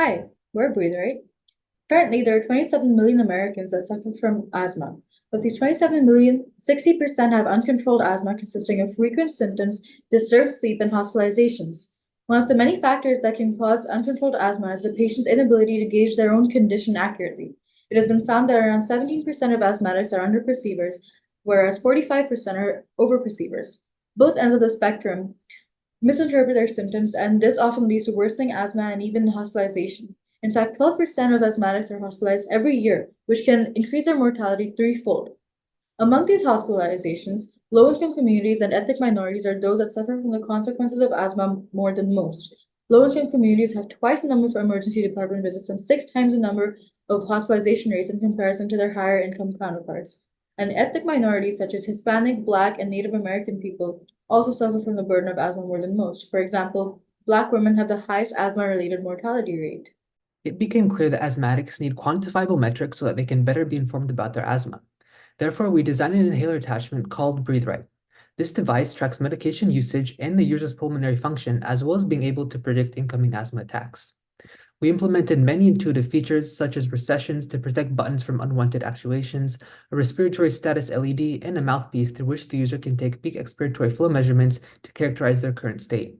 Hi, we're BreatheRight. Currently, there are 27 million Americans that suffer from asthma. Of these 27 million, 60% have uncontrolled asthma consisting of frequent symptoms, disturbed sleep, and hospitalizations. One of the many factors that can cause uncontrolled asthma is the patient's inability to gauge their own condition accurately. It has been found that around 17% of asthmatics are underperceivers, whereas 45% are overperceivers. Both ends of the spectrum misinterpret their symptoms, and this often leads to worsening asthma and even hospitalization. In fact, 12% of asthmatics are hospitalized every year, which can increase their mortality threefold. Among these hospitalizations, low-income communities and ethnic minorities are those that suffer from the consequences of asthma more than most. Low-income communities have twice the number of emergency department visits and 6 times the number of hospitalization rates in comparison to their higher-income counterparts. And ethnic minorities such as Hispanic, Black, and Native American people also suffer from the burden of asthma more than most. For example, Black women have the highest asthma-related mortality rate. It became clear that asthmatics need quantifiable metrics so that they can better be informed about their asthma. Therefore, we designed an inhaler attachment called BreatheRight. This device tracks medication usage and the user's pulmonary function, as well as being able to predict incoming asthma attacks. We implemented many intuitive features such as recessions to protect buttons from unwanted actuations, a respiratory status LED, and a mouthpiece through which the user can take peak expiratory flow measurements to characterize their current state.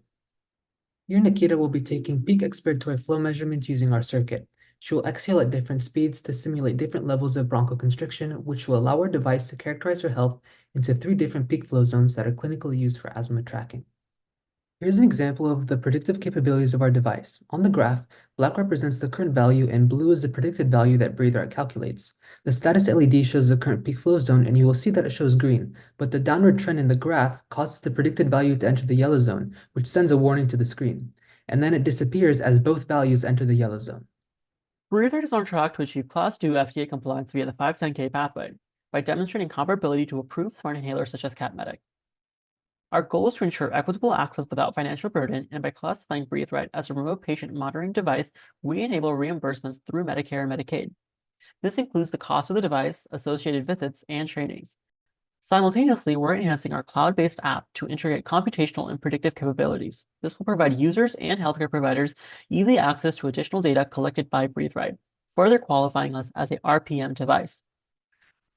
Here, Nikita will be taking peak expiratory flow measurements using our circuit. She will exhale at different speeds to simulate different levels of bronchoconstriction, which will allow our device to characterize her health into 3 different peak flow zones that are clinically used for asthma tracking. Here's an example of the predictive capabilities of our device. On the graph, black represents the current value and blue is the predicted value that BreatheRight calculates. The status LED shows the current peak flow zone, and you will see that it shows green, but the downward trend in the graph causes the predicted value to enter the yellow zone, which sends a warning to the screen. And then it disappears as both values enter the yellow zone. BreatheRight is on track to achieve Class 2 FDA compliance via the 510(k) pathway by demonstrating comparability to approved smart inhalers such as CatMedic. Our goal is to ensure equitable access without financial burden, and by classifying BreatheRight as a remote patient monitoring device, we enable reimbursements through Medicare and Medicaid. This includes the cost of the device, associated visits, and trainings. Simultaneously, we're enhancing our cloud-based app to integrate computational and predictive capabilities. This will provide users and healthcare providers easy access to additional data collected by BreatheRight, further qualifying us as a RPM device.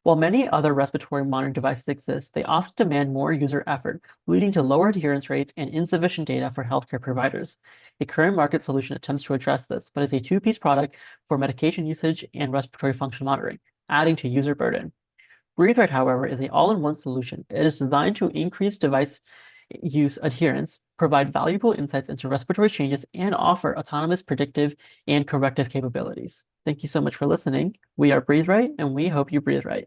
While many other respiratory monitoring devices exist, they often demand more user effort, leading to lower adherence rates and insufficient data for healthcare providers. A current market solution attempts to address this, but is a two-piece product for medication usage and respiratory function monitoring, adding to user burden. BreatheRight, however, is an all-in-one solution. It is designed to increase device use adherence, provide valuable insights into respiratory changes, and offer autonomous predictive and corrective capabilities. Thank you so much for listening. We are BreatheRight, and we hope you breathe right.